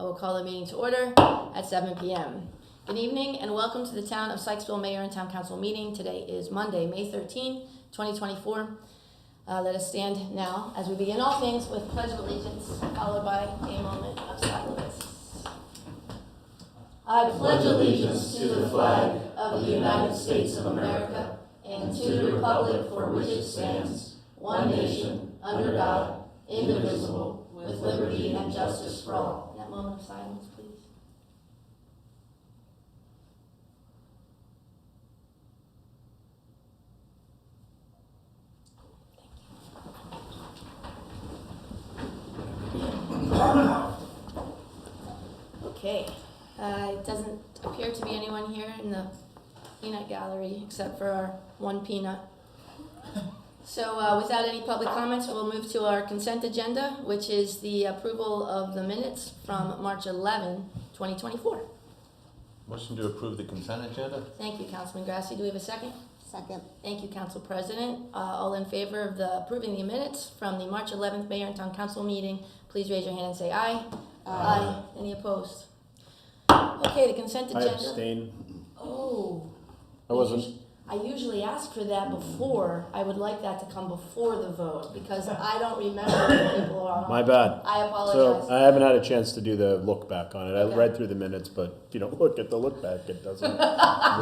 I will call the meeting to order at 7 p.m. Good evening and welcome to the Town of Sykesville Mayor and Town Council meeting. Today is Monday, May 13, 2024. Let us stand now as we begin all things with Pledge of Allegiance, followed by a moment of silence. I pledge allegiance to the flag of the United States of America and to the republic for which it stands, one nation, under God, indivisible, with liberty and justice for all. In that moment of silence, please. Okay. It doesn't appear to be anyone here in the peanut gallery except for our one peanut. So without any public comments, we'll move to our consent agenda, which is the approval of the minutes from March 11, 2024. Motion to approve the consent agenda? Thank you, Councilman Grassi. Do we have a second? Second. Thank you, Council President. All in favor of approving the minutes from the March 11th Mayor and Town Council meeting, please raise your hand and say aye. Aye. Any opposed? Okay, the consent agenda. I abstain. Oh. I wasn't. I usually ask for that before. I would like that to come before the vote because I don't remember when people are on. My bad. I apologize. So I haven't had a chance to do the look back on it. Okay. I read through the minutes, but if you don't look at the look back, it doesn't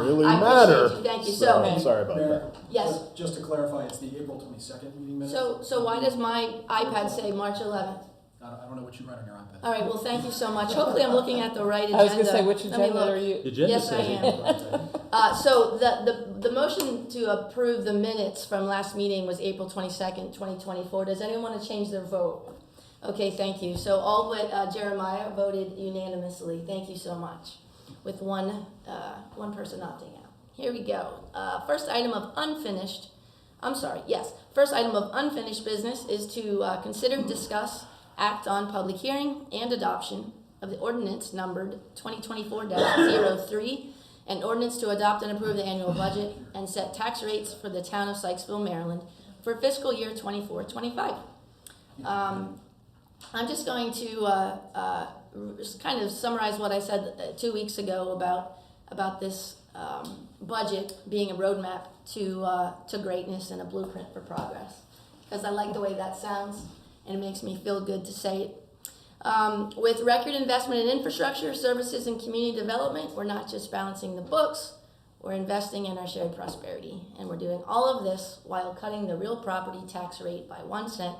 really I matter. appreciate you. Thank you. So, I'm sorry about Mayor, that. Yes. Just to clarify, it's the April 22nd meeting minutes? So why does my iPad say March 11th? I don't know what you read on your iPad. All right, well, thank you so much. Hopefully I'm looking at the right agenda. I was going to say, which Let me agenda look. are you? Yes, I am. So the motion to approve the minutes from last meeting was April 22nd, 2024. Does anyone want to change their vote? Okay, thank you. So all but Jeremiah voted unanimously. Thank you so much. With one person opting out. Here we go. First item of unfinished business is to consider, discuss, act on public hearing and adoption of the ordinance numbered 2024-03, an ordinance to adopt and approve the annual budget and set tax rates for the town of Sykesville, Maryland for fiscal year 24-25. I'm just going to just kind of summarize what I said 2 weeks ago about this budget being a roadmap to greatness and a blueprint for progress, because I like the way that sounds and it makes me feel good to say it. With record investment in infrastructure, services, and community development, we're not just balancing the books, we're investing in our shared prosperity. And we're doing all of this while cutting the real property tax rate by 1 cent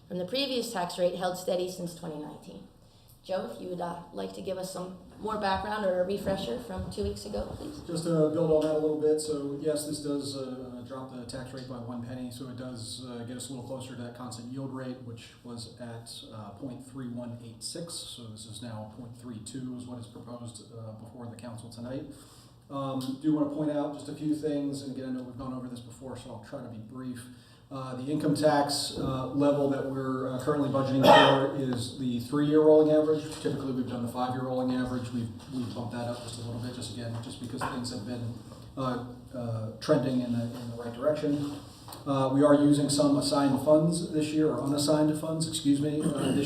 from the previous tax rate held steady since 2019. Joe, if you would like to give us some more background or a refresher from 2 weeks ago, please. Just to build on that a little bit, so yes, this does drop the tax rate by 1 penny, so it does get us a little closer to that constant yield rate, which was at 0.3186, so this is now 0.32 is what is proposed before the council tonight. Do want to point out just a few things, and again, I know we've gone over this before, so I'll try to be brief. The income tax level that we're currently budgeting for is the 3-year rolling average. Typically, we've done the 5-year rolling average. We've bumped that up just a little bit, just because things have been trending in the right direction. We are using some assigned funds this year, or unassigned funds, this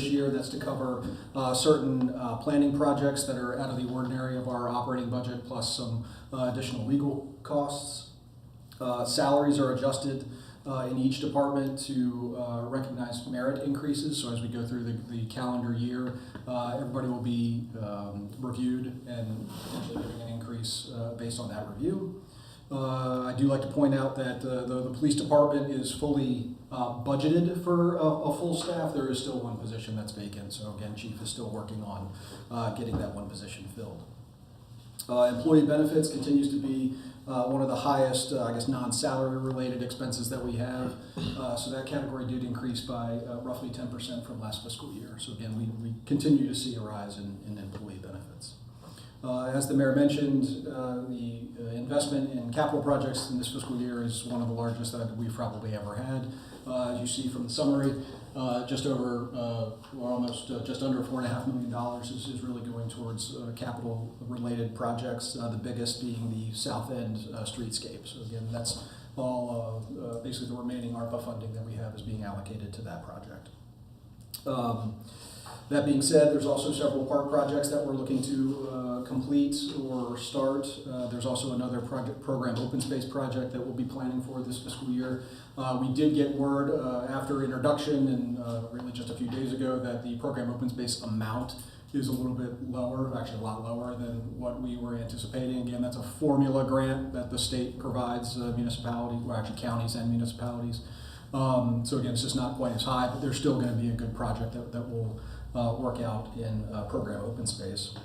year. That's to cover certain planning projects that are out of the ordinary of our operating budget, plus some additional legal costs. Salaries are adjusted in each department to recognize merit increases. So as we go through the calendar year, everybody will be reviewed and potentially giving an increase based on that review. I do like to point out that the police department is fully budgeted for a full staff. There is still one position that's vacant. So again, Chief is still working on getting that one position filled. Employee benefits continues to be one of the highest, non-salary related expenses that we have. So that category did increase by roughly 10% from last fiscal year. So again, we continue to see a rise in employee benefits. As the mayor mentioned, the investment in capital projects in this fiscal year is one of the largest that we've probably ever had. As you see from the summary, just under $4.5 million is really going towards capital-related projects. The biggest being the South End streetscape. So again, that's all basically the remaining ARPA funding that we have is being allocated to that project. That being said, there's also several park projects that we're looking to complete or start. There's also another program open space project that we'll be planning for this fiscal year. We did get word after introduction and really just a few days ago that the program open space amount is a little bit lower, actually a lot lower than what we were anticipating. Again, that's a formula grant that the state provides municipalities, well actually counties and municipalities. So again, it's just not quite as high, but there's still going to be a good project that will work out in program open space.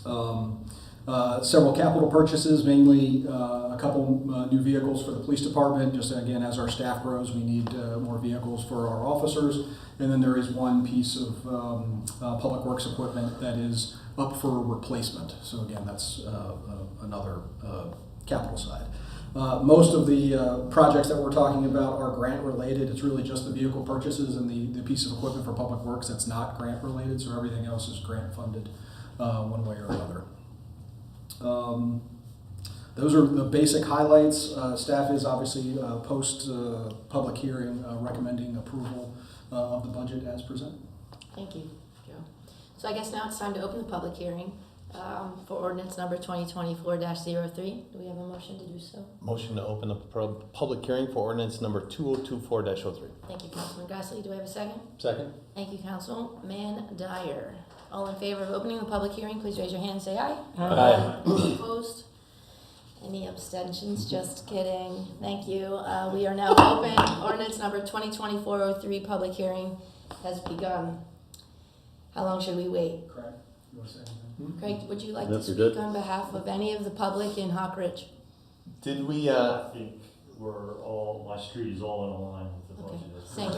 Several capital purchases, mainly a couple new vehicles for the police department. Just again, as our staff grows, we need more vehicles for our officers. And then there is one piece of public works equipment that is up for replacement. So again, that's another capital side. Most of the projects that we're talking about are grant related. It's really just the vehicle purchases and the piece of equipment for public works that's not grant related. So everything else is grant funded one way or another. Those are the basic highlights. Staff is obviously post public hearing recommending approval of the budget as presented. Thank you, Joe. So I guess now it's time to open the public hearing for ordinance number 2024-03. Do we have a motion to do so? Motion to open the public hearing for ordinance number 2024-03. Thank you, Councilman Grassley. Do we have a second? Second. Thank you, Councilman Dyer. All in favor of opening the public hearing, please raise your hand and say aye. Aye. Any opposed? Any abstentions? Just kidding. Thank you. We are now open. Ordinance number 2024-03 public hearing has begun. How long should we wait? Craig, you want to say anything? Craig, would you like No, to you're speak good. on behalf of any of the public in Hawk Ridge? Did we, I think my street is all in line with the Okay, budget. thank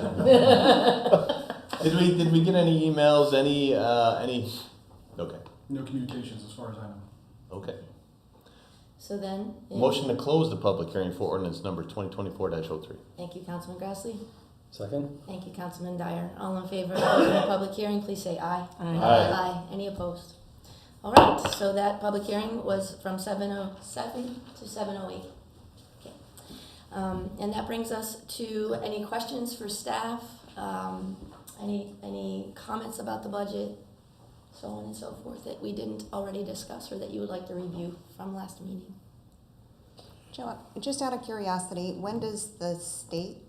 you. did we get any emails, any, okay, No communications as far as I know. okay. So then, Motion to close the public hearing for ordinance number 2024-03. thank you, Councilman Grassley. Second? Thank you, Councilman Dyer. All in favor of opening the public hearing, please say aye. Aye. Aye. Any opposed? All right, so that public hearing was from 7:07 to 7:08. Okay. And that brings us to any questions for staff, any comments about the budget, so on and so forth that we didn't already discuss or that you would like to review from last meeting. Joe, just out of curiosity, when does the state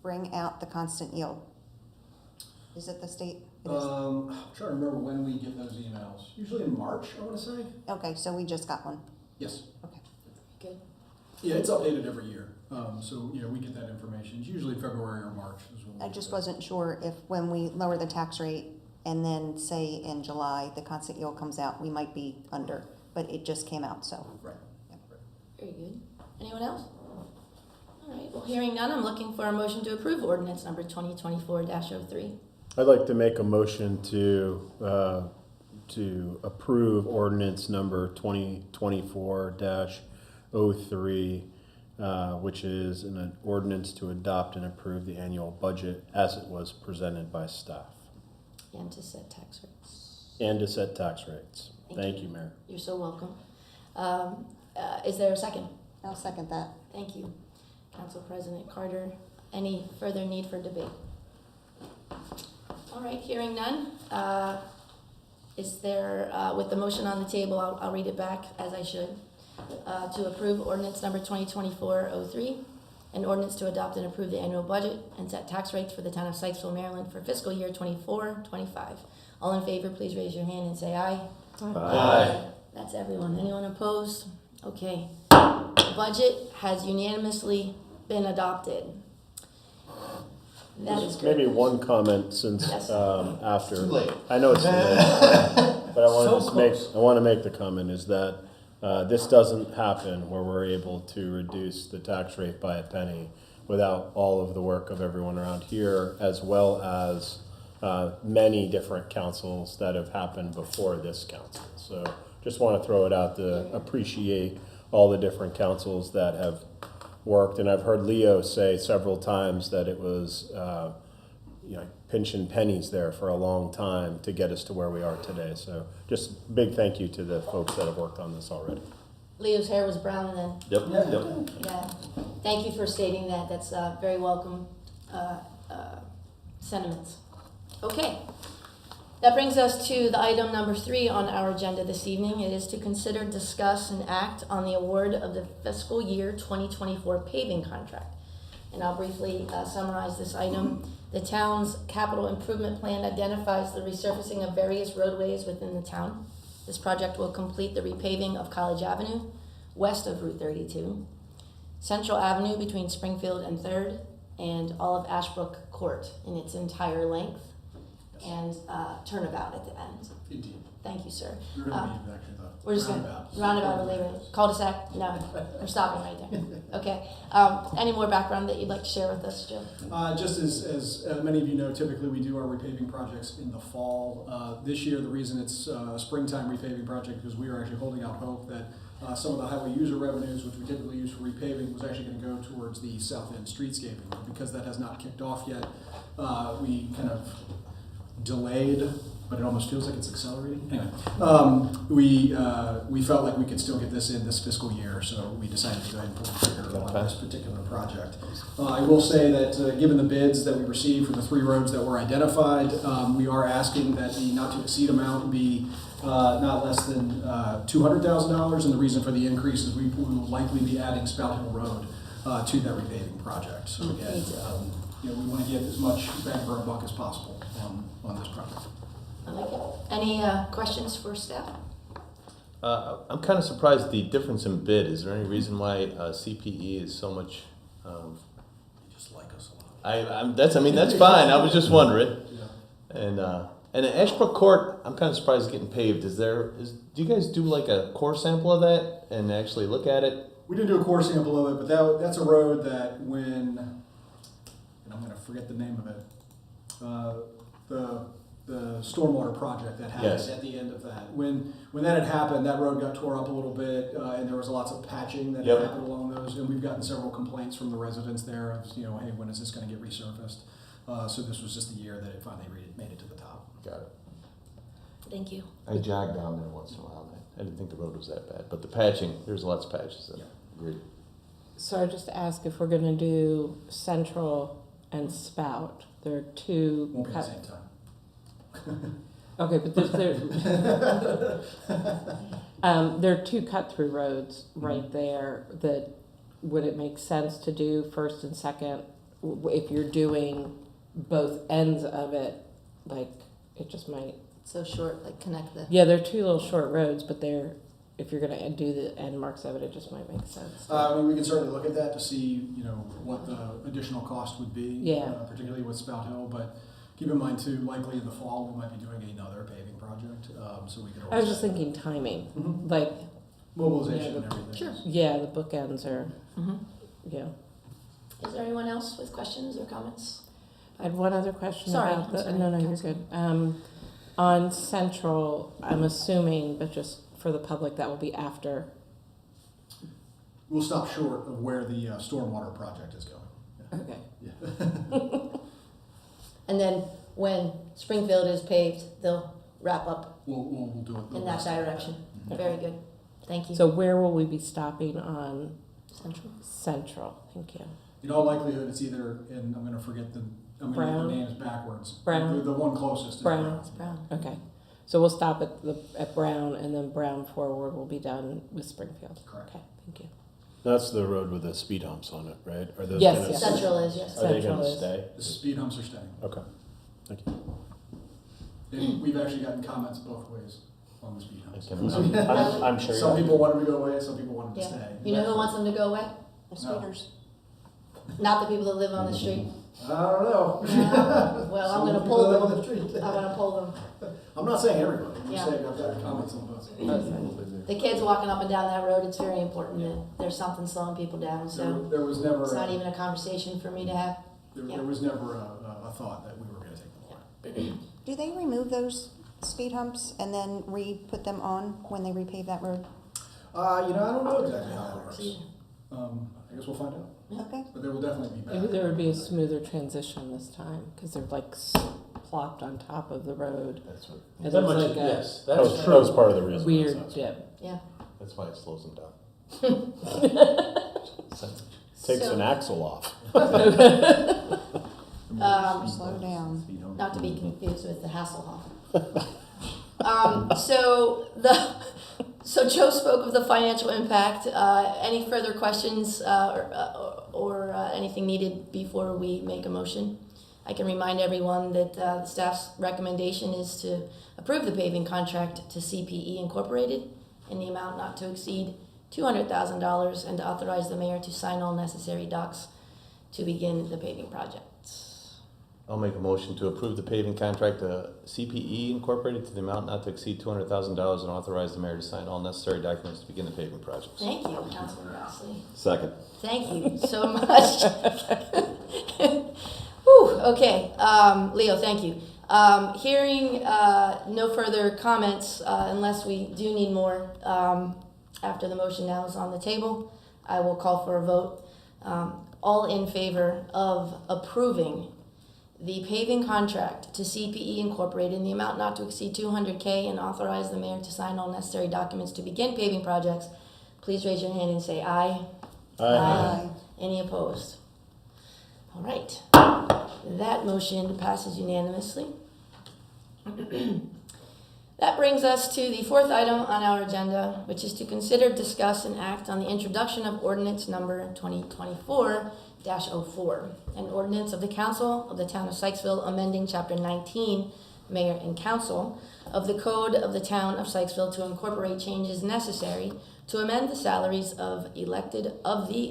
bring out the constant yield? Is it the state? It is. I'm trying to remember when we get those emails. Usually in March, I want to say. Okay, so we just got one. Yes. Okay. Good. Yeah, it's updated every year. So we get that information. It's usually February or March. Is when we I get just that. wasn't sure if when we lower the tax rate and then say in July the constant yield comes out, we might be under, but it just came out, so. Right. Very good. Anyone else? All right, well, hearing none, I'm looking for a motion to approve ordinance number 2024-03. I'd like to make a motion to approve ordinance number 2024-03, which is an ordinance to adopt and approve the annual budget as it was presented by staff. And to set tax rates. And to set tax rates. Thank Thank you. you, Mayor. You're so welcome. Is there a second? I'll second that. Thank you, Council President Carter. Any further need for debate? All right, hearing none. Is there, with the motion on the table, I'll read it back as I should, to approve ordinance number 2024-03, an ordinance to adopt and approve the annual budget and set tax rates for the town of Sykesville, Maryland for fiscal year 24-25. All in favor, please raise your hand and say aye. Aye. That's everyone. Anyone opposed? Okay. The budget has unanimously been adopted. That is good. Maybe one comment since Yes. after. Too late. I know it's too late, but I want So to make close. I want to make the comment is that this doesn't happen where we're able to reduce the tax rate by a penny without all of the work of everyone around here, as well as many different councils that have happened before this council. So just want to throw it out to appreciate all the different councils that have worked. And I've heard Leo say several times that it was pinching pennies there for a long time to get us to where we are today. So just big thank you to the folks that have worked on this already. Leo's hair was brown then. Yep, yep. Yeah. Thank you for stating that. That's very welcome sentiments. Okay. That brings us to the item number 3 on our agenda this evening. It is to consider, discuss, and act on the award of the fiscal year 2024 paving contract. And I'll briefly summarize this item. The town's capital improvement plan identifies the resurfacing of various roadways within the town. This project will complete the repaving of College Avenue, west of Route 32, Central Avenue between Springfield and 3rd, and all of Ashbrook Court in its entire length, and turnabout at the end. Indeed. Thank you, sir. You're gonna be actually the We're just roundabout or later. Cul-de-sac? No, we're stopping right there. Okay. Any more background that you'd like to share with us, Joe? Just as many of you know, typically we do our repaving projects in the fall. This year, the reason it's a springtime repaving project is we are actually holding out hope that some of the highway user revenues, which we typically use for repaving, was actually going to go towards the south end streetscaping. Because that has not kicked off yet, we kind of delayed, but it almost feels like it's accelerating. Anyway, we felt like we could still get this in this fiscal year, so we decided to go ahead and pull the trigger on this particular project. I will say that given the bids that we received for the 3 roads that were identified, we are asking that the not to exceed amount be not less than $200,000, and the reason for the increase is we will likely be adding Spout Hill Road to that repaving project. So again, we want to get as much bang for our buck as possible on this project. I like it. Any questions for staff? I'm kind of surprised at the difference in bid. Is there any reason why CPE is so much? They just like us a lot. That's fine. I was just wondering. Yeah. And at Ashbrook Court, I'm kind of surprised it's getting paved. Do you guys do like a core sample of that and actually look at it? We didn't do a core sample of it, but that's a road that and I'm going to forget the name of it, the stormwater project that happened at the end of that. When that had happened, that road got tore up a little bit, and there was lots of patching that happened along those, and we've gotten several complaints from the residents there of, hey, when is this going to get resurfaced? So this was just the year that it finally made it to the top. Got it. Thank you. I jog down there once in a while. I didn't think the road was that bad, but the patching, there's lots of patches. Agreed. So I just ask if we're going to do Central and Spout. There are 2. Won't be at the same time. Okay, but there are 2 cut-through roads right there. That would it make sense to do first and second if you're doing both ends of it? Like it just might. So short, like connect the. Yeah, they're 2 little short roads, but if you're going to do the end marks of it, it just might make sense. We can certainly look at that to see, what the additional cost would be, particularly with Spout Hill. But keep in mind too, likely in the fall we might be doing another paving project, so we could. I was just thinking timing, like mobilization and everything. Sure. Yeah, the bookends are. Yeah. Is there anyone else with questions or comments? I had one other question Sorry, about I'm sorry, no, you're Councilor. good. On Central, I'm assuming, but just for the public, that will be after. We'll stop short of where the stormwater project is going. Okay. Yeah. And then when Springfield is paved, they'll wrap up We'll do it in that direction. Very good. Thank you. So where will we be stopping on Central. Central? Thank you. In all likelihood, it's either I'm going to forget the. I'm going to get the names backwards. Brown. The one closest is Brown. Brown. It's Brown. Okay. So we'll stop at Brown, and then Brown forward will be done with Springfield. Correct. Okay. Thank you. That's the road with the speed humps on it, right? Are those Yes, gonna yes. Central is, yes. Are they Central going to is. stay? The speed humps are staying. Okay. Thank you. And we've actually gotten comments both ways on the speed humps. I'm sure. Some people want them to go away, some people want them to Yeah. stay. You know who wants them to go away? The speeders. Not the people that live on the street. I don't know. Well, I'm Some gonna people pull live them. on the street. I'm gonna pull them. I'm not saying everybody. I'm Yeah. just saying I've got comments on both sides. The kids walking up and down that road, it's very important that there's something slowing people down, so There was never. it's not even a conversation for me to have. There was never a thought that we were going to take them away. Do they remove those speed humps and then re-put them on when they repave that road? I don't know exactly how that works. I guess we'll find out. Okay. But there will definitely be Maybe back. there would be a smoother transition this time because they're like plopped on top of the road. That's what. It That looks much, like a yes, That that's was, true. that was part of the reason. weird dip. Yeah. That's why it slows them down. Takes So- an axle off. Slow down. Not to be confused with the Hasselhoff. So Joe spoke of the financial impact. Any further questions or anything needed before we make a motion? I can remind everyone that the staff's recommendation is to approve the paving contract to CPE Incorporated in the amount not to exceed $200,000 and to authorize the mayor to sign all necessary docs to begin the paving project. I'll make a motion to approve the paving contract to CPE Incorporated to the amount not to exceed $200,000 and authorize the mayor to sign all necessary documents to begin the paving projects. Thank you, Councilman Grassley. Second. Thank you so much. Whew, okay, Leo, thank you. Hearing no further comments, unless we do need more after the motion now is on the table, I will call for a vote. All in favor of approving the paving contract to CPE Incorporated in the amount not to exceed $200K and authorize the mayor to sign all necessary documents to begin paving projects, please raise your hand and say aye. Aye. Any opposed? All right. That motion passes unanimously. That brings us to the fourth item on our agenda, which is to consider, discuss, and act on the introduction of ordinance number 2024-04, an ordinance of the Council of the Town of Sykesville amending Chapter 19, Mayor and Council, of the Code of the Town of Sykesville to incorporate changes necessary to amend the salaries of the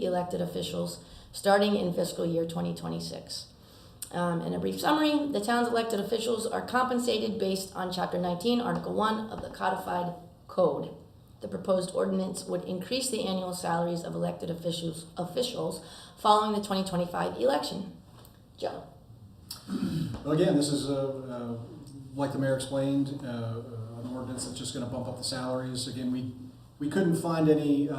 elected officials starting in fiscal year 2026. In a brief summary, the town's elected officials are compensated based on Chapter 19, Article 1 of the Codified Code. The proposed ordinance would increase the annual salaries of elected officials following the 2025 election. Joe. Well, again, this is, like the mayor explained, an ordinance that's just going to bump up the salaries. Again, we couldn't find any,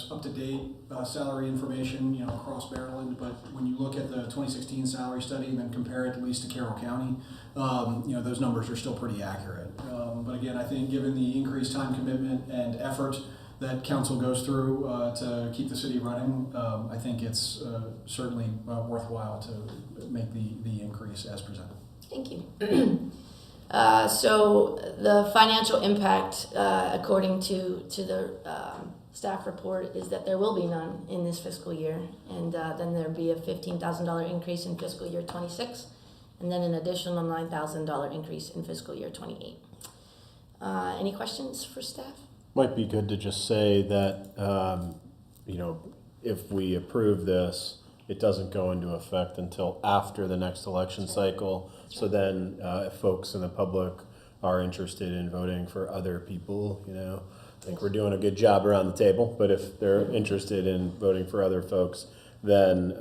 up-to-date salary information, across Maryland. But when you look at the 2016 salary study and then compare it at least to Carroll County, those numbers are still pretty accurate. But again, I think given the increased time commitment and effort that council goes through to keep the city running, I think it's certainly worthwhile to make the increase as presented. Thank you. So the financial impact, according to the staff report, is that there will be none in this fiscal year, and then there'll be a $15,000 increase in fiscal year 26, and then an additional $9,000 increase in fiscal year 28. Any questions for staff? Might be good to just say that, if we approve this, it doesn't go into effect until after the next election cycle. So then if folks in the public are interested in voting for other people, I think we're doing a good job around the table, but if they're interested in voting for other folks, then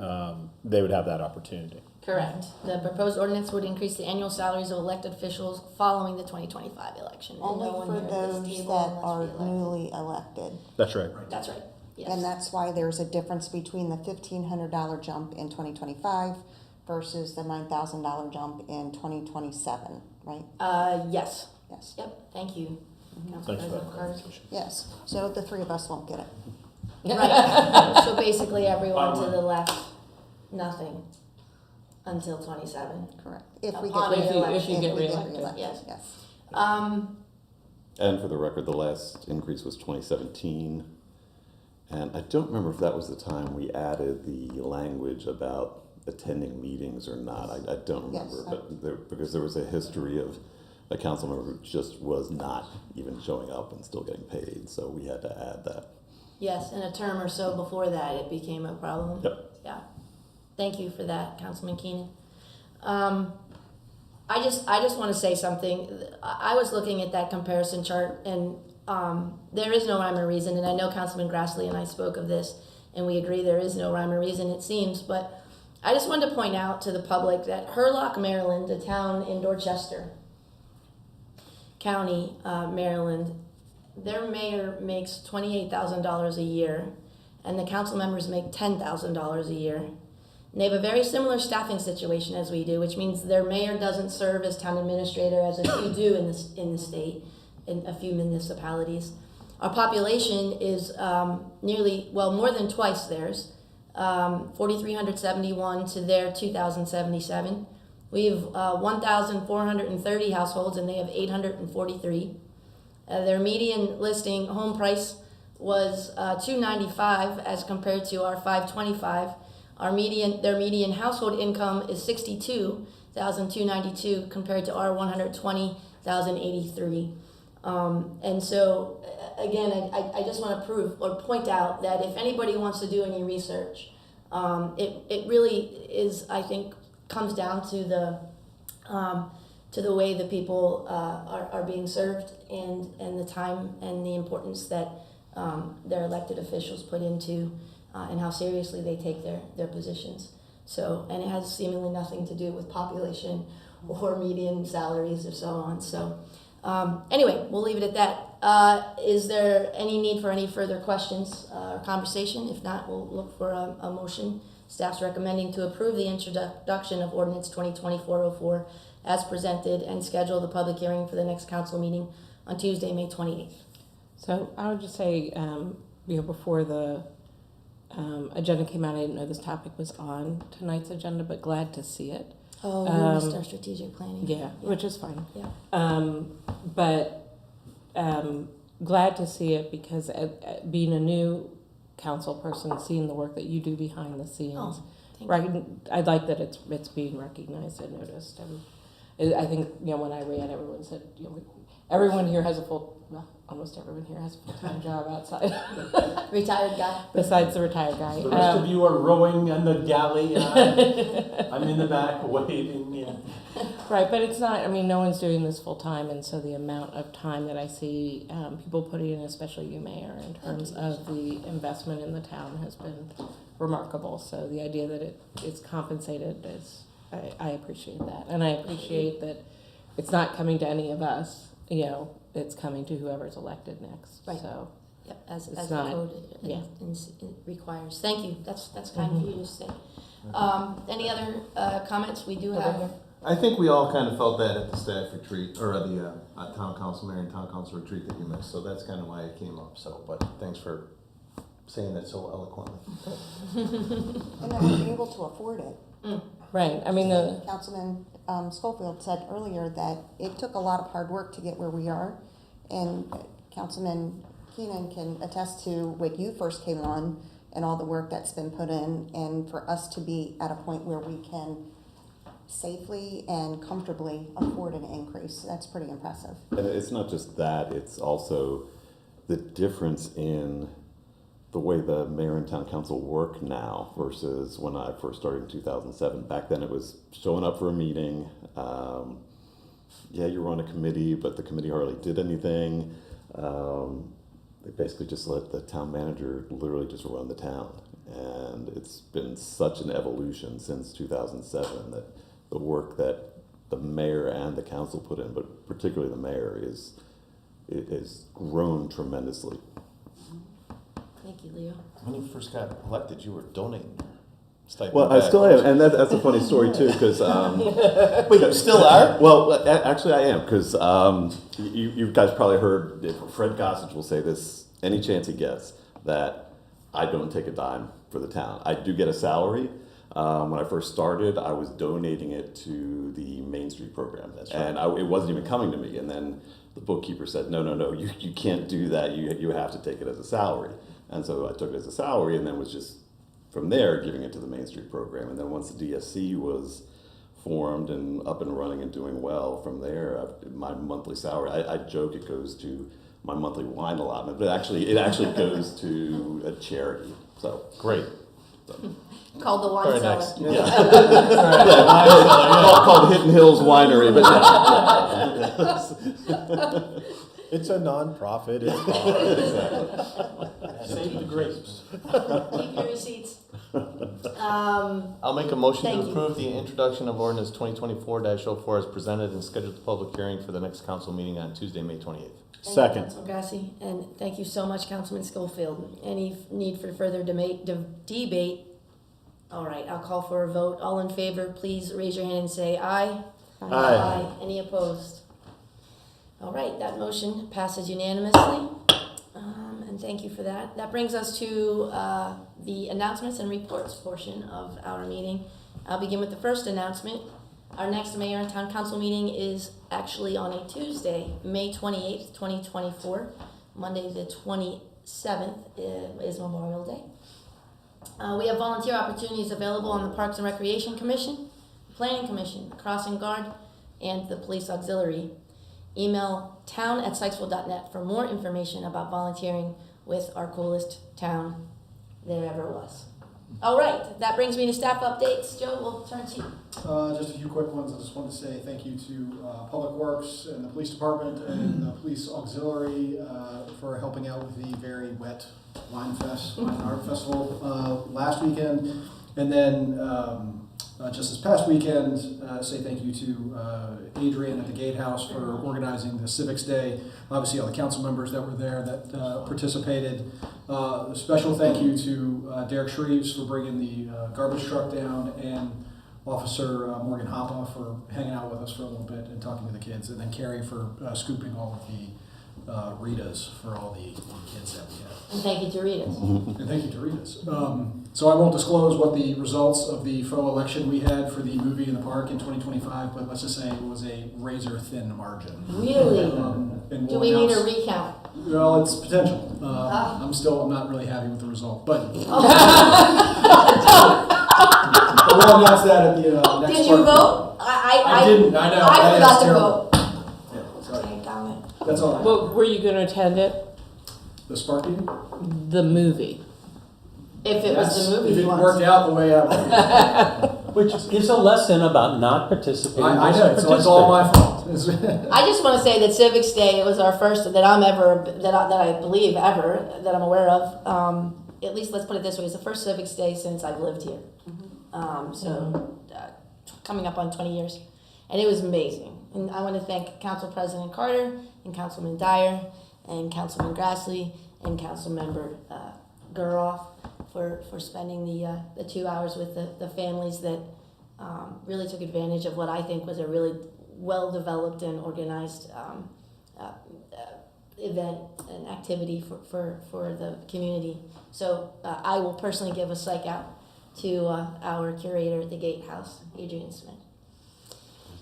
they would have that opportunity. Correct. The proposed ordinance would increase the annual salaries of elected officials following the 2025 election. And Only no one for here at this those table that must are be elected. newly elected. That's right. That's right. Yes. And that's why there's a difference between the $1,500 jump in 2025 versus the $9,000 jump in 2027, right? Yes. Yes. Yep. Thank you. Council Thanks for President that Carter. clarification. Yes. So the three of us won't get it. Right. So basically everyone to the left, nothing until 27. Correct. If we Upon get If you get we reelected. Yes. Yes. And for the record, the last increase was 2017. And I don't remember if that was the time we added the language about attending meetings or not. I don't remember, Yes. but because there was a history of a council member who just was not even showing up and still getting paid. So we had to add that. Yes, and a term or so before that, it became a problem. Yep. Yeah. Thank you for that, Councilman Keenan. I just want to say something. I was looking at that comparison chart, and there is no rhyme or reason. And I know Councilman Grassley and I spoke of this, and we agree there is no rhyme or reason, it seems. But I just wanted to point out to the public that Hurlock, Maryland, a town in Dorchester County, Maryland, their mayor makes $28,000 a year, and the council members make $10,000 a year. And they have a very similar staffing situation as we do, which means their mayor doesn't serve as town administrator, as a few do in the state, in a few municipalities. Our population is more than twice theirs, 4,371 to their 2,077. We have 1,430 households, and they have 843. Their median listing home price was $295 as compared to our $525. Their median household income is $62,292 compared to our $120,083. And so, again, I just want to point out that if anybody wants to do any research, it really is, I think, comes down to the way the people are being served and the time and the importance that their elected officials put into and how seriously they take their positions. So, and it has seemingly nothing to do with population or median salaries or so on. So, anyway, we'll leave it at that. Is there any need for any further questions or conversation? If not, we'll look for a motion. Staff's recommending to approve the introduction of ordinance 2024-04 as presented and schedule the public hearing for the next council meeting on Tuesday, May 28th. So I would just say, before the agenda came out, I didn't know this topic was on tonight's agenda, but glad to see it. Oh, we missed our strategic planning. Yeah, which is fine. Yeah. But glad to see it because being a new council person, seeing the work that you do behind the scenes, I like that it's being recognized and noticed. And I think when I ran, everyone said everyone here has almost everyone here has a full-time job outside. Retired guy. Besides the retired guy. The rest of you are rowing in the galley. I'm in the back waiting. Yeah. Right, but it's not, no one's doing this full-time, and so the amount of time that I see people putting in, especially you, Mayor, in terms of the investment in the town has been remarkable. So the idea that it's compensated is, I appreciate that. And I appreciate that it's not coming to any of us, it's coming to whoever's elected next. Right. So Yep, as it's the not- code yeah. it requires. Thank you. That's kind of you to say. Any other comments? We do have. I think we all kind of felt that at the staff retreat, or at the town council, mayor and town council retreat that you missed, so that's kind of why it came up, so, but thanks for saying that so eloquently. And that we're able to afford it. Right. Councilman Schofield said earlier that it took a lot of hard work to get where we are, and Councilman Keenan can attest to when you first came on and all the work that's been put in, and for us to be at a point where we can safely and comfortably afford an increase. That's pretty impressive. And it's not just that, it's also the difference in the way the mayor and town council work now versus when I first started in 2007. Back then it was showing up for a meeting. You were on a committee, but the committee hardly did anything. They basically just let the town manager literally just run the town. And it's been such an evolution since 2007 that the work that the mayor and the council put in, but particularly the mayor, it has grown tremendously. Thank you, Leo. When you first got elected, you were donating your stipend. Well, I still am, and that's a funny story too, because Wait, you still are? well, actually, I am, because you guys probably heard Fred Gossage will say this any chance he gets, that I don't take a dime for the town. I do get a salary. When I first started, I was donating it to the Main Street program. That's right. And it wasn't even coming to me. And then the bookkeeper said, no, you can't do that. You have to take it as a salary. And so I took it as a salary and then was just, from there, giving it to the Main Street program. And then once the DSC was formed and up and running and doing well, from there, my monthly salary, I joke it goes to my monthly wine allotment, but it actually goes to a charity. So Great. Called the wine Very cellar. nice. called Hidden Hills Winery, but It's a non-profit. It's Save the grapes. Keep your receipts. I'll make a motion Thank to you. approve the introduction of ordinance 2024-04 as presented and schedule the public hearing for the next council meeting on Tuesday, May 28th. Thank you, Second. Councilman Grassi, and thank you so much, Councilman Schofield. Any need for further debate? All right, I'll call for a vote. All in favor, please raise your hand and say aye. Aye. Any opposed? All right, that motion passes unanimously. And thank you for that. That brings us to the announcements and reports portion of our meeting. I'll begin with the first announcement. Our next mayor and town council meeting is actually on a Tuesday, May 28th, 2024. Monday the 27th is Memorial Day. We have volunteer opportunities available on the Parks and Recreation Commission, Planning Commission, Crossing Guard, and the Police Auxiliary. Email town@sykesville.net for more information about volunteering with our coolest town there ever was. All right, that brings me to staff updates. Joe, we'll turn to you. Just a few quick ones. I just wanted to say thank you to Public Works and the Police Department and the Police Auxiliary for helping out with the very wet Wine Art Festival last weekend. And then just this past weekend, say thank you to Adrian at the Gatehouse for organizing the Civics Day. Obviously all the council members that were there that participated. A special thank you to Derek Shreves for bringing the garbage truck down, and Officer Morgan Hoppa for hanging out with us for a little bit and talking to the kids, and then Carrie for scooping all of the Ritas for all the kids that we had. And thank you to Ritas. And thank you to Ritas. So I won't disclose what the results of the faux election we had for the movie in the park in 2025, but let's just say it was a razor-thin margin. Really? And Do we'll we need a announce- recount? Well, it's potential. I'm not really happy with the result, but we'll announce that at the next. Did you park vote? I didn't. I know. I forgot to terrible. vote. Yeah, sorry. Okay, comment. That's all right. Well, were you going to attend it? The Spark meeting? The movie. If it was Yes, the movie if you it wanted. worked out the way I wanted. Which is a lesson about not participating. I versus know, so it's all my fault. I just want to say that Civics Day was our first that I believe ever that I'm aware of. At least let's put it this way: it's the first Civics Day since I've lived here. Coming up on 20 years, and it was amazing. And I want to thank Council President Carter and Councilman Dyer and Councilman Grassley and Councilmember Guroff for spending the 2 hours with the families that really took advantage of what I think was a really well-developed and organized event and activity for the community. So I will personally give a psych out to our curator at the Gatehouse, Adrian Smith.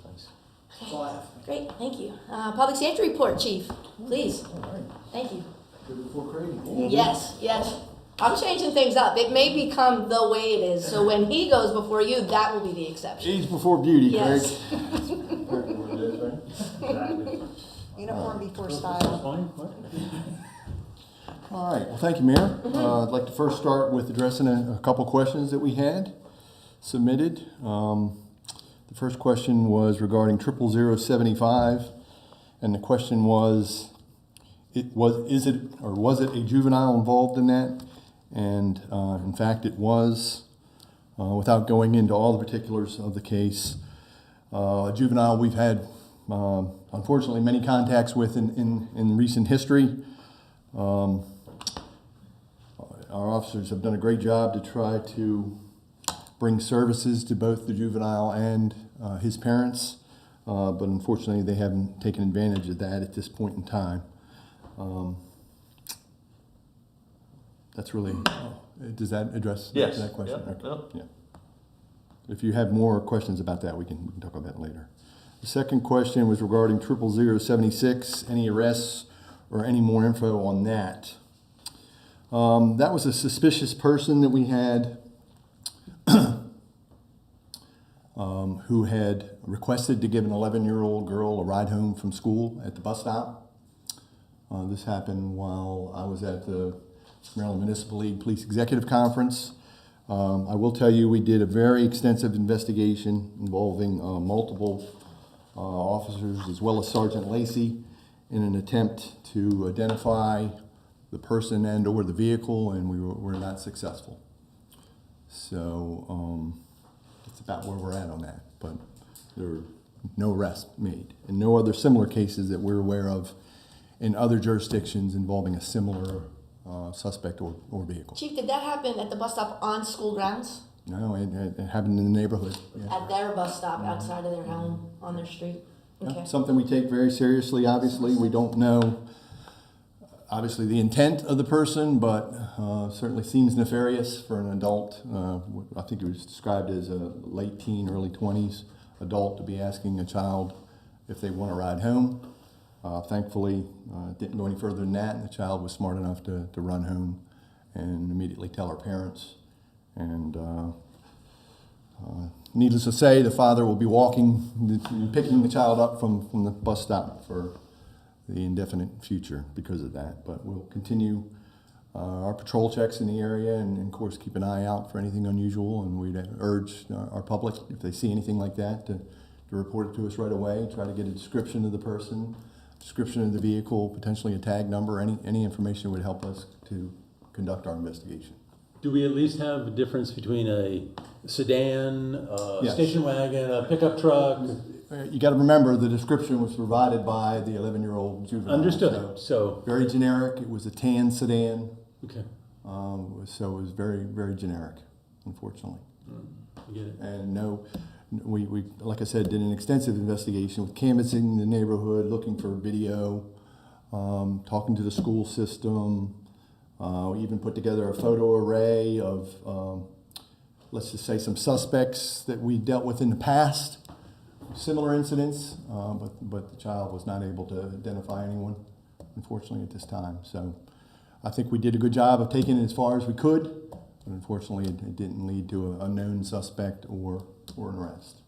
That's all I have. Great, thank you. Public safety report, Chief, please. All right. Thank you. Good before Craig. Yes, yes. I'm changing things up. It may become the way it is. So when he goes before you, that will be the exception. Age before beauty, Yes. Uniform before style. All right, well, thank you, Mayor. I'd like to first start with addressing a couple questions that we had submitted. The first question was regarding 00075, and the question was it a juvenile involved in that? And in fact, it was. Without going into all the particulars of the case, a juvenile we've had, unfortunately, many contacts with in recent history. Our officers have done a great job to try to bring services to both the juvenile and his parents, but unfortunately they haven't taken advantage of that at this point in time. That's really, does that address Yes. that question? Yep. Okay. Yeah. If you have more questions about that, we can talk about that later. The second question was regarding 00076, any arrests or any more info on that? That was a suspicious person that we had who had requested to give an 11-year-old girl a ride home from school at the bus stop. This happened while I was at the Maryland Municipal League Police Executive Conference. I will tell you we did a very extensive investigation involving multiple officers as well as Sergeant Lacey in an attempt to identify the person and or the vehicle, and we were not successful. So that's about where we're at on that, but there were no arrests made and no other similar cases that we're aware of in other jurisdictions involving a similar suspect or vehicle. Chief, did that happen at the bus stop on school grounds? No, it happened in the neighborhood. Yeah. At their bus stop outside of their home on their street? Yeah, Okay. something we take very seriously, obviously. We don't know, obviously, the intent of the person, but certainly seems nefarious for an adult. I think it was described as a late teen, early 20s. adult to be asking a child if they want to ride home. Thankfully, it didn't go any further than that, and the child was smart enough to run home and immediately tell her parents. And needless to say, the father will be picking the child up from the bus stop for the indefinite future because of that. But we'll continue our patrol checks in the area, and of course keep an eye out for anything unusual, and we'd urge our public, if they see anything like that, to report it to us right away. Try to get a description of the person, description of the vehicle, potentially a tag number, any information would help us to conduct our investigation. Do we at least have a difference between a sedan, a Yes. station wagon, a pickup truck? You got to remember the description was provided by the 11-year-old juvenile. Understood. So So, very generic. It was a tan sedan, okay, so it was very, very generic, unfortunately. I get it. And no, we like I said, did an extensive investigation with canvassing the neighborhood, looking for video, talking to the school system. We even put together a photo array of, let's just say, some suspects that we dealt with in the past, similar incidents, but the child was not able to identify anyone, unfortunately, at this time. So I think we did a good job of taking it as far as we could, but unfortunately it didn't lead to a known suspect or an arrest.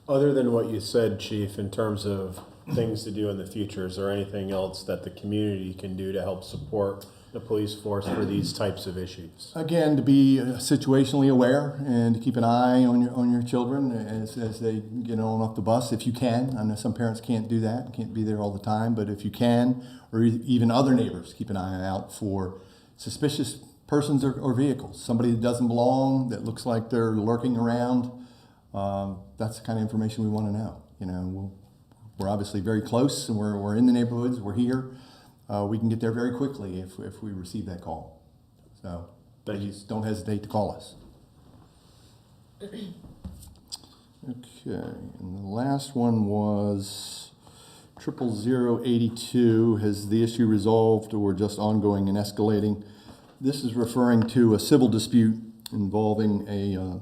Other than what you said, Chief, in terms of things to do in the future, is there anything else that the community can do to help support the police force for these types of issues? Again, to be situationally aware and to keep an eye on your children as they get on off the bus, if you can. I know some parents can't do that, can't be there all the time, but if you can, or even other neighbors, keep an eye out for suspicious persons or vehicles. Somebody that doesn't belong, that looks like they're lurking around. That's the kind of information we want to know. You know, we're obviously very close, and we're in the neighborhoods. We're here. We can get there very quickly if we receive that call. So please don't hesitate to call us. Okay, and the last one was 00082. Has the issue resolved or just ongoing and escalating? This is referring to a civil dispute involving a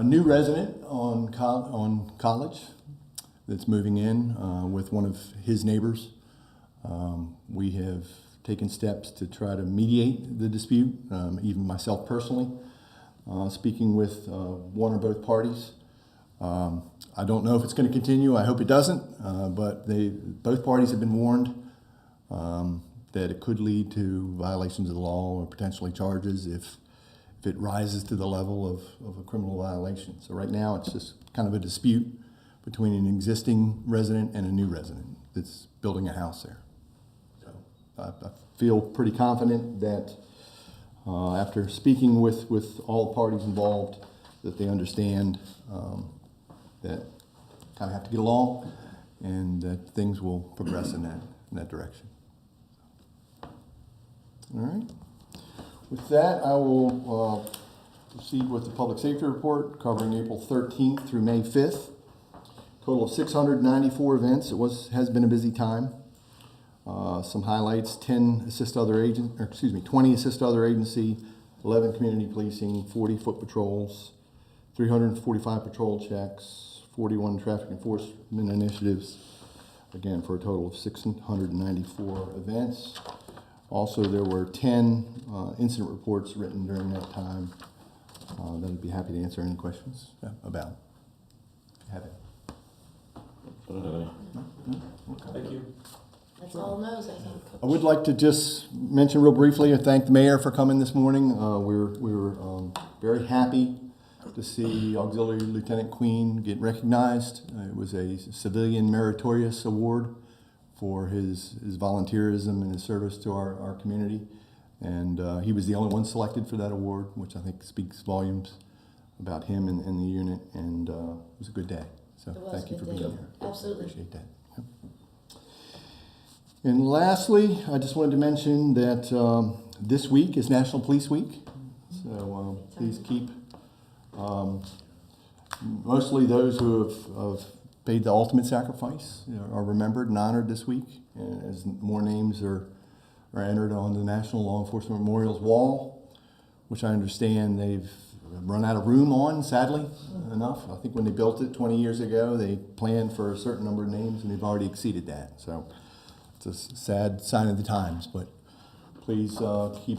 new resident on College that's moving in with one of his neighbors. We have taken steps to try to mediate the dispute, even myself personally, speaking with one or both parties. I don't know if it's going to continue. I hope it doesn't, but both parties have been warned that it could lead to violations of the law or potentially charges if it rises to the level of a criminal violation. So right now it's just kind of a dispute between an existing resident and a new resident that's building a house there. So I feel pretty confident that after speaking with all parties involved, that they understand that kind of have to get along and that things will progress in that direction. All right. With that, I will proceed with the public safety report covering April 13th through May 5th. Total of 694 events. Has been a busy time. Some highlights: 20 assist other agency, 11 community policing, 40 foot patrols, 345 patrol checks, 41 traffic enforcement initiatives. Again, for a total of 694 events. Also, there were 10 incident reports written during that time that I'd be happy to answer any questions about. Have it. Thank you. That's all knows, I think. I would like to just mention real briefly and thank the mayor for coming this morning. We were very happy to see Auxiliary Lieutenant Queen get recognized. It was a Civilian Meritorious Award for his volunteerism and his service to our community. And he was the only one selected for that award, which I think speaks volumes about him and the unit. And it was a good day. So thank you for being here. Absolutely. Appreciate that. Yep. And lastly, I just wanted to mention that this week is National Police Week. So please keep mostly those who have paid the ultimate sacrifice are remembered and honored this week, as more names are entered on the National Law Enforcement Memorials Wall, which I understand they've run out of room on, sadly enough. I think when they built it 20 years ago, they planned for a certain number of names, and they've already exceeded that. So it's a sad sign of the times, but please keep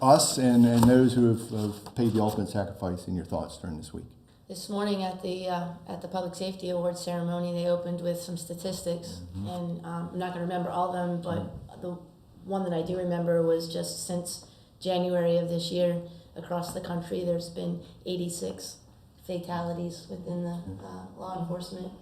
us and those who have paid the ultimate sacrifice in your thoughts during this week. This morning at the Public Safety Awards ceremony, they opened with some statistics, and I'm not going to remember all of them, but the one that I do remember was just since January of this year, across the country, there's been 86 fatalities within the law enforcement.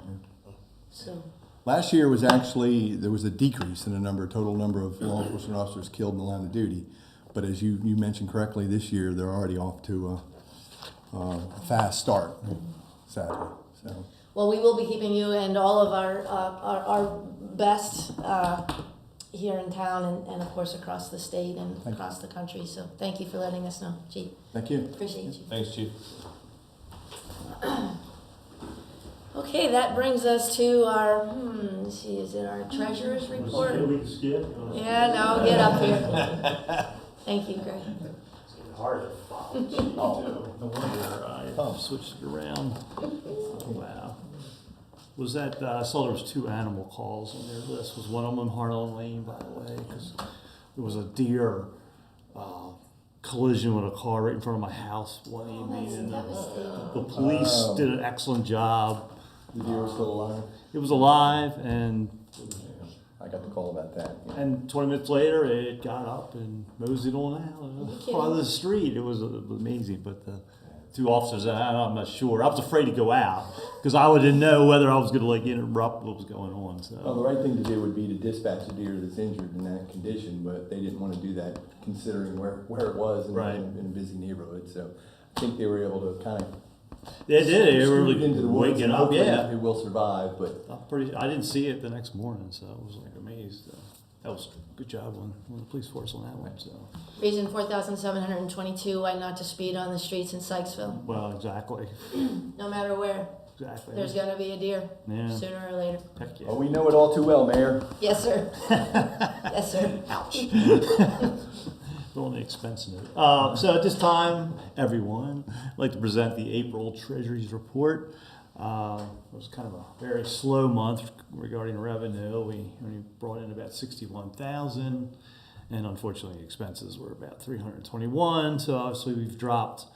So Last year was actually, there was a decrease in the total number of law enforcement officers killed in the line of duty. But as you mentioned correctly, this year they're already off to a fast start, sadly. So. well, we will be keeping you and all of our best here in town and of course across the state and across the country. So thank you for letting us know, Chief. Thank you. Appreciate you. Thanks, Chief. Okay, that brings us to our, let's see, is it our treasurer's report? Yeah, no, get up here. Thank you, Greg. Hard to follow. No wonder I switched it around. Wow. Was that, I saw there was 2 animal calls on their list. Was one of them on Harlan Lane, by the way, because there was a deer collision with a car right in front of my house one evening. That's And devastating. the police did an excellent job. The deer was still alive? It was alive, and I got the call about that. Yeah. And 20 minutes later, it got up and moseyed on out of the street. It was amazing. But the 2 officers, I'm not sure. I was afraid to go out because I didn't know whether I was going to interrupt what was going on. So. Well, the right thing to do would be to dispatch the deer that's injured in that condition, but they didn't want to do that considering where it was in a busy neighborhood. So I think they were able to kind of They did. They were into the woods waking and up. hopefully Yeah. it will survive. But I didn't see it the next morning, so I was amazed. That was a good job on the police force on that one. So. Reason 4,722, why not to speed on the streets in Sykesville? Well, exactly. No matter where, Exactly. there's going to be a deer Yeah. sooner or later. Heck yeah. well, we know it all too well, Mayor. Yes, sir. Yes, sir. Ouch. On the expense note. So at this time, everyone, I'd like to present the April Treasury's report. It was kind of a very slow month regarding revenue. We only brought in about $61,000, and unfortunately expenses were about $321. So obviously we've dropped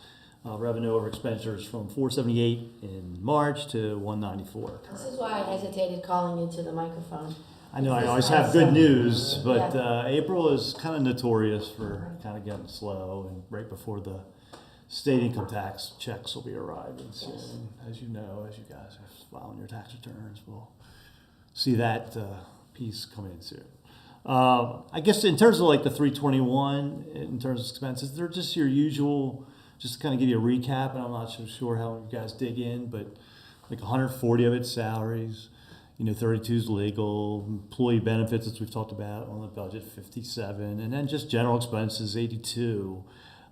revenue over expenditures from $478 in March to $194. This is why I hesitated calling you to the microphone. I know I always have good news, but April is kind of notorious for kind of getting slow, and right before the state income tax checks will be arriving soon. As you know, as you guys are filing your tax returns, we'll see that piece come in soon. I guess in terms of the 321, in terms of expenses, they're just your usual, just to kind of give you a recap, and I'm not so sure how you guys dig in, but 140 of it's salaries. 32 is legal, employee benefits, as we've talked about on the budget, 57, and then just general expenses, 82.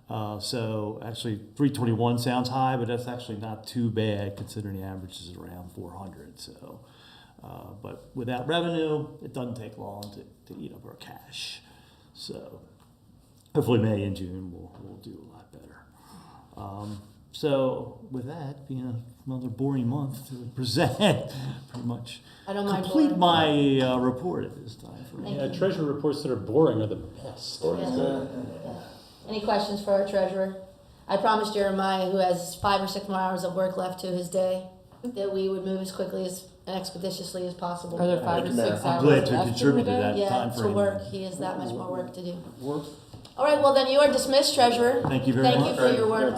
So actually 321 sounds high, but that's actually not too bad considering the average is around 400. So, but without revenue, it doesn't take long to eat up our cash. So hopefully May and June we'll do a lot better. So with that being another boring month to present, pretty much I don't mind complete boring. my report at this time. For me. Thank you. Treasury reports that are boring are the best. Any questions for our treasurer? I promised Jeremiah, who has 5 or 6 more hours of work left to his day, that we would move as quickly and expeditiously as possible. Are there 5 or 6 hours I'm glad to left contribute to in the day? that time to frame. work. He has that much more work to do. All right, well then you are dismissed, treasurer. Thank you very much. Thank you for your work.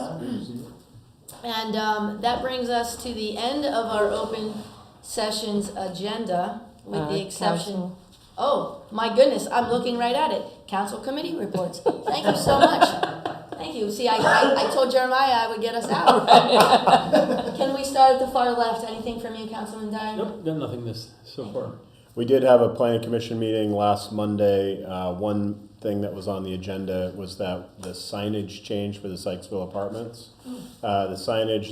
And that brings us to the end of our open sessions agenda, with the exception. Council. Oh, my goodness, I'm looking right at it. Council committee reports. Thank you so much. Thank you. See, I told Jeremiah I would get us out. Can we start at the far left? Anything from you, Councilman Dyer? Nope, got nothing this so far. We did have a planning commission meeting last Monday. One thing that was on the agenda was that the signage change for the Sykesville apartments. The signage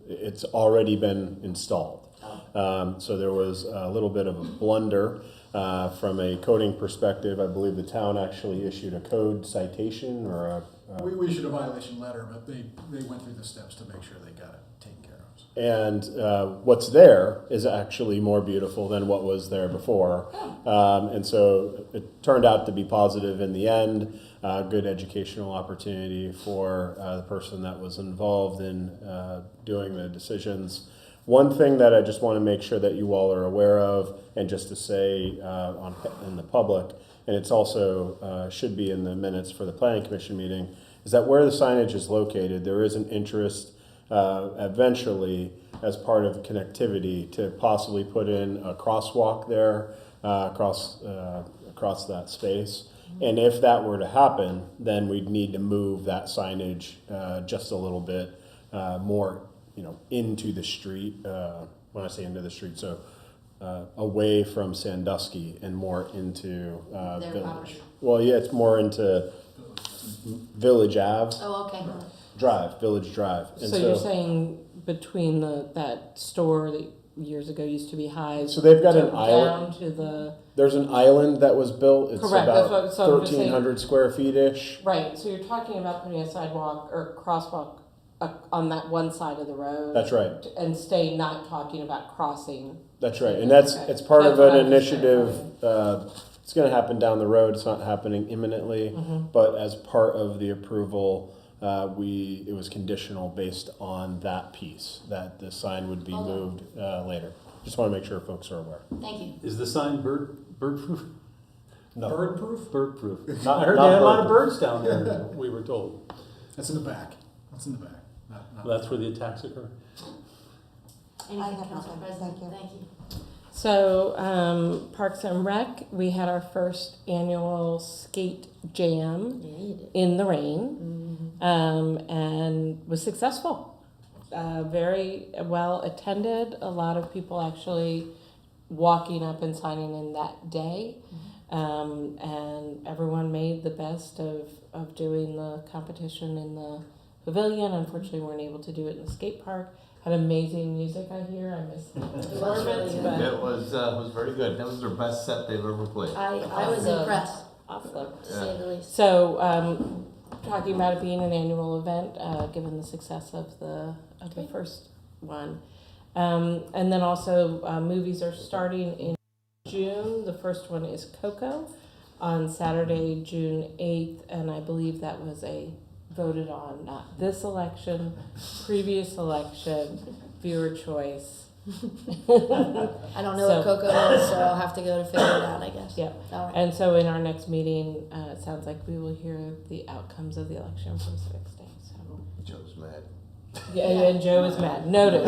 it's already been installed. So there was a little bit of a blunder from a coding perspective. I believe the town actually issued a code citation or a We issued a violation letter, but they went through the steps to make sure they got it taken care of. and what's there is actually more beautiful than what was there before. And so it turned out to be positive in the end. Good educational opportunity for the person that was involved in doing the decisions. One thing that I just want to make sure that you all are aware of, and just to say in the public, and it's also should be in the minutes for the planning commission meeting, is that where the signage is located, there is an interest eventually as part of connectivity to possibly put in a crosswalk there across that space. And if that were to happen, then we'd need to move that signage just a little bit more, into the street. When I say into the street, so away from Sandusky and more into Their Village. property. Well, yeah, it's more into Village Ave Oh, okay. Drive, Village Drive. And So you're saying between that store that years ago used to be Highs. So they've got to an island. Down to the, There's an island that was built. It's Correct, that's about what- so I'm just saying- 1,300 square feet-ish. right, so you're talking about putting a sidewalk or crosswalk on that one side of the road. That's right. And stay not talking about crossing. That's right. And it's part That's of what an I'm just initiative. It's going to happen down the road. It's not happening imminently. Mm-hmm. But as part of the approval, it was conditional based on that piece, that the sign would be Hold on. moved later. Just want to make sure folks are aware. Thank you. Is the sign bird-proof? No. Bird proof? Bird-proof. Not- I heard not they had a lot of bird-proof. birds down there, we were told. That's in the back. That's in the back. Not Well, that's where the attacks occur. Anything, have Council nothing. President? Thank you. So, Parks and Rec, we had our first annual skate jam Yeah, you did. in the rain, and was successful. Very well attended. A lot of people actually walking up and signing in that day. And everyone made the best of doing the competition in the pavilion. Unfortunately, weren't able to do it in the skate park. Had amazing music, I hear. I missed the performance, really but It was very good. That was their best set they've ever played. I was impressed, awesome. to say the least. So, talking about it being an annual event, given the success of the first one, and then also movies are starting in June. The first one is Coco on Saturday, June 8th, and I believe that was voted on, not this election, previous election, viewer choice. I don't know what So- Coco is, so I'll have to go to figure it out, I guess. Yep. All right. And so in our next meeting, it sounds like we will hear the outcomes of the election from Civic Day. So. Joe's mad. Yeah, and Joe is mad. Noted.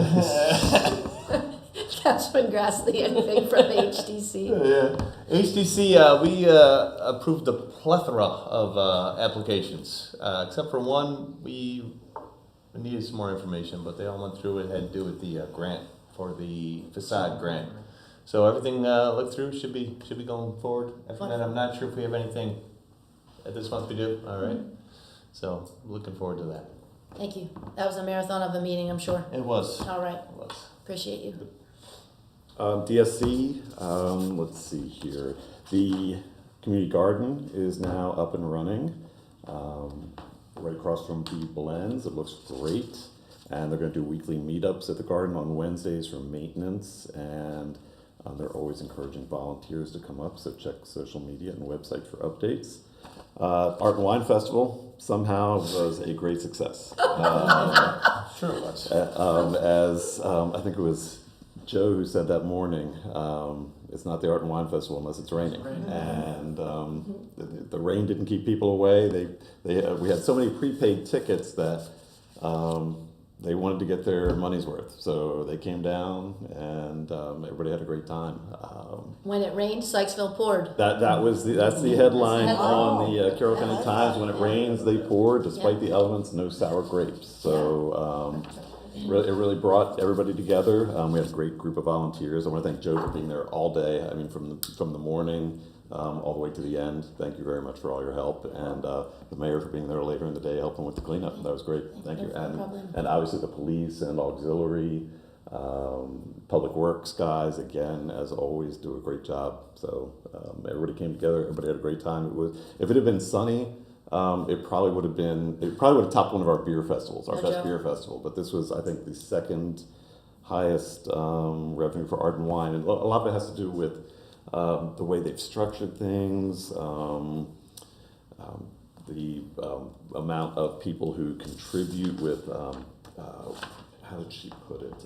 Councilman Grassley, anything from HDC? Yeah. HTC, we approved a plethora of applications, except for one. We needed some more information, but they all went through it. Had to do with the grant for the facade grant. So everything looked through should be going forward. After that, I'm not sure if we have anything this month. We do. All right. So looking forward to that. Thank you. That was a marathon of a meeting, I'm sure. It was. All right. It was. Appreciate you. DSC, let's see here. The community garden is now up and running, right across from the Blends. It looks great. And they're going to do weekly meetups at the garden on Wednesdays for maintenance. And they're always encouraging volunteers to come up. So check social media and website for updates. Art and Wine Festival somehow was a great success. Sure it was. As I think it was Joe who said that morning, it's not the Art and Wine Festival unless it's raining. And the rain didn't keep people away. We had so many prepaid tickets that they wanted to get their money's worth. So they came down and everybody had a great time. When it rained, Sykesville poured. That's the headline on the Carroll County Times. When it rains, they pour. Despite the elements, no sour grapes. So it really brought everybody together. We had a great group of volunteers. I want to thank Joe for being there all day. I mean, from the morning all the way to the end. Thank you very much for all your help, and the mayor for being there later in the day helping with the cleanup. That was great. Thank you. No problem. And obviously the police and auxiliary. Public Works guys, again, as always, do a great job. So everybody came together. Everybody had a great time. It was, if it had been sunny, it probably would have topped one of our beer festivals, our No best joke. beer festival. But this was, I think, the second highest revenue for art and wine, and a lot of it has to do with the way they've structured things. The amount of people who contribute with, how did she put it?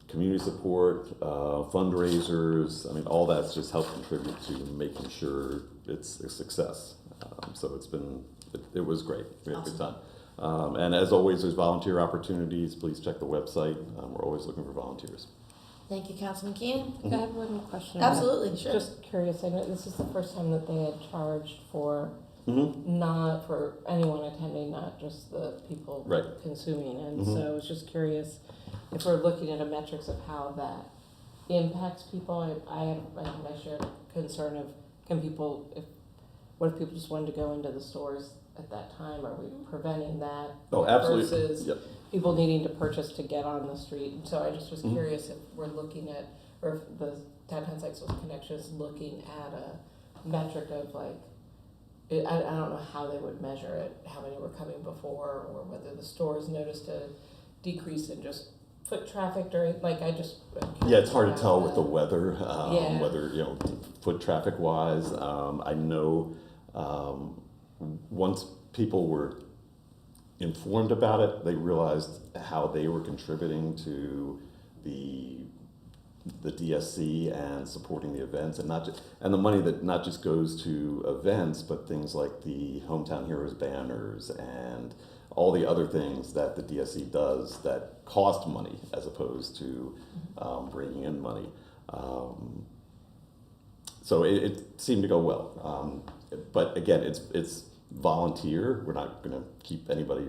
Community support, fundraisers. I mean, all that's just helped contribute to making sure it's a success. So it was great. We had a good time. And as always, there's volunteer opportunities. Please check the website. We're always looking for volunteers. Thank you, Councilman Keenan. I have one more question. about- Absolutely, sure. Just curious, I know this is the first time that they had charged for, Mm-hmm. not for anyone attending, not just the people Right. consuming. And Mhm. so I was just curious if we're looking at a metrics of how that impacts people. I have my shared concern of what if people just wanted to go into the stores at that time? Are we preventing that? Oh, absolutely. Versus Yep. people needing to purchase to get on the street. And so I just was Mhm. curious if we're looking at, or if the Downtown Sykesville Connection is looking at a metric of like, I don't know how they would measure it, how many were coming before, or whether the stores noticed a decrease in just foot traffic during, like, I just. Yeah, it's hard to tell about with the that. weather, Yeah. whether, foot traffic wise. I know once people were informed about it, they realized how they were contributing to the DSC and supporting the events, and the money that not just goes to events, but things like the Hometown Heroes banners and all the other things that the DSC does that cost money as opposed to bringing in money. So it seemed to go well. But again, it's volunteer. We're not going to keep anybody.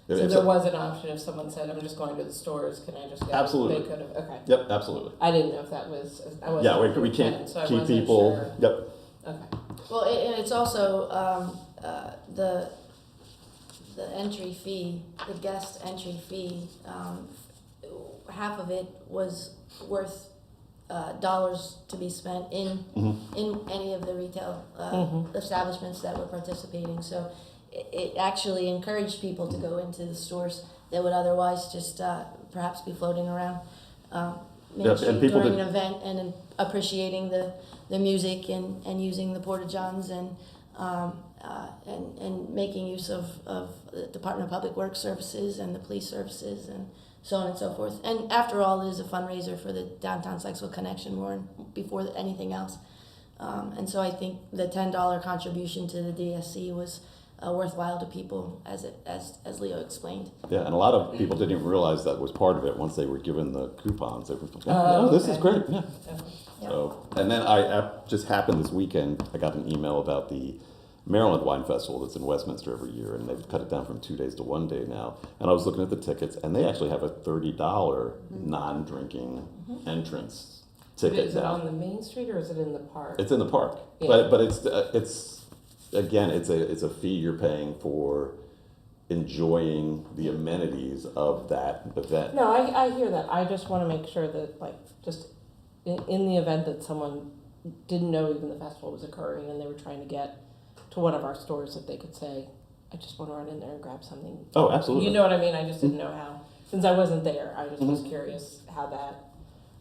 So if there was an option if someone said, I'm just going to the stores, can I just go? Absolutely. They could have, okay. Yep, absolutely. I didn't know if that was, I wasn't. Yeah, sure we if can't it was, so I keep wasn't people. sure. Yep. Okay. Well, and it's also the entry fee, the guest entry fee. Half of it was worth dollars to be spent in any of the retail establishments that were participating. So it actually encouraged people to go into the stores that would otherwise just perhaps be floating around Main Yes, Street and people during did- an event and appreciating the music and using the porta-johns and making use of the Department of Public Works services and the police services and so on and so forth. And after all, it is a fundraiser for the Downtown Sykesville Connection more before anything else. And so I think the $10 contribution to the DSC was worthwhile to people, as Leo explained. Yeah, and a lot of people didn't even realize that was part of it once they were given the coupons. They were like, Oh, oh, this is okay. great. Yeah. Yeah. So, and then I just happened this weekend, I got an email about the Maryland Wine Festival that's in Westminster every year, and they've cut it down from 2 days to 1 day now. And I was looking at the tickets, and they actually have a $30 non-drinking entrance ticket Is it now. on the main street or is it in the park? It's in the park, Yeah. but it's again, it's a fee you're paying for enjoying the amenities of that event. No, I hear that. I just want to make sure that, like, just in the event that someone didn't know even the festival was occurring and they were trying to get to one of our stores, that they could say, I just want to run in there and grab something. Oh, absolutely. You know what I mean? I just didn't know how, since I wasn't there, I just was curious how that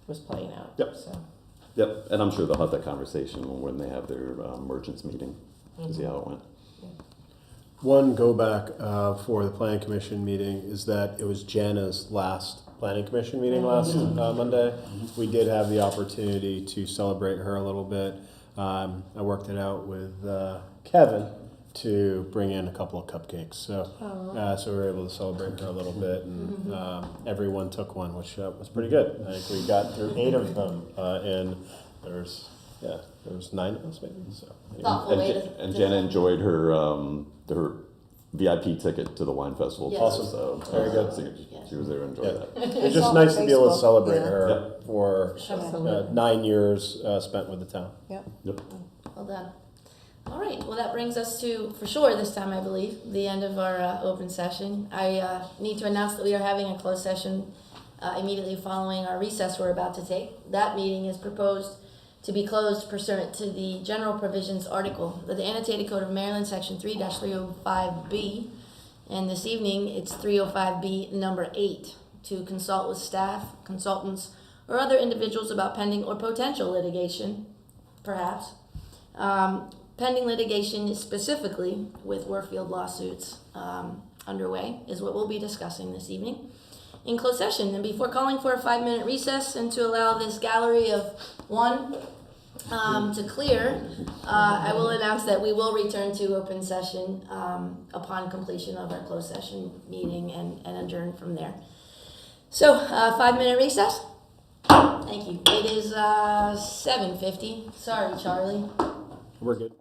was playing out. Yep. So. Yep, and I'm sure they'll have that conversation when they have their merchants meeting to see how it went. One go back for the planning commission meeting is that it was Jana's last planning commission meeting last Monday. We did have the opportunity to celebrate her a little bit. I worked it out with Kevin to bring in a couple of cupcakes. So we were able to celebrate her a little bit, and everyone took one, which was pretty good. I think we got through 8 of them, and there was 9 of us maybe. So Thoughtful way to- And Jenna enjoyed her VIP ticket to the wine festival. Yes. Awesome. So Very good. She was there to enjoy that. it's just on nice to be able to Facebook, celebrate yeah. her for Absolutely. 9 years spent with the town. Yep. Yep. Well done. All right, well, that brings us to, for sure this time, I believe, the end of our open session. I need to announce that we are having a closed session immediately following our recess we're about to take. That meeting is proposed to be closed pursuant to the general provisions article of the annotated code of Maryland, section 3-305B. And this evening, it's 305B number 8, to consult with staff, consultants, or other individuals about pending or potential litigation, perhaps. Pending litigation specifically with Warfield lawsuits underway is what we'll be discussing this evening in closed session. And before calling for a 5-minute recess and to allow this gallery of one to clear, I will announce that we will return to open session upon completion of our closed session meeting and adjourn from there. So, 5-minute recess. Thank you. It is 7:50. Sorry, Charlie. We're good.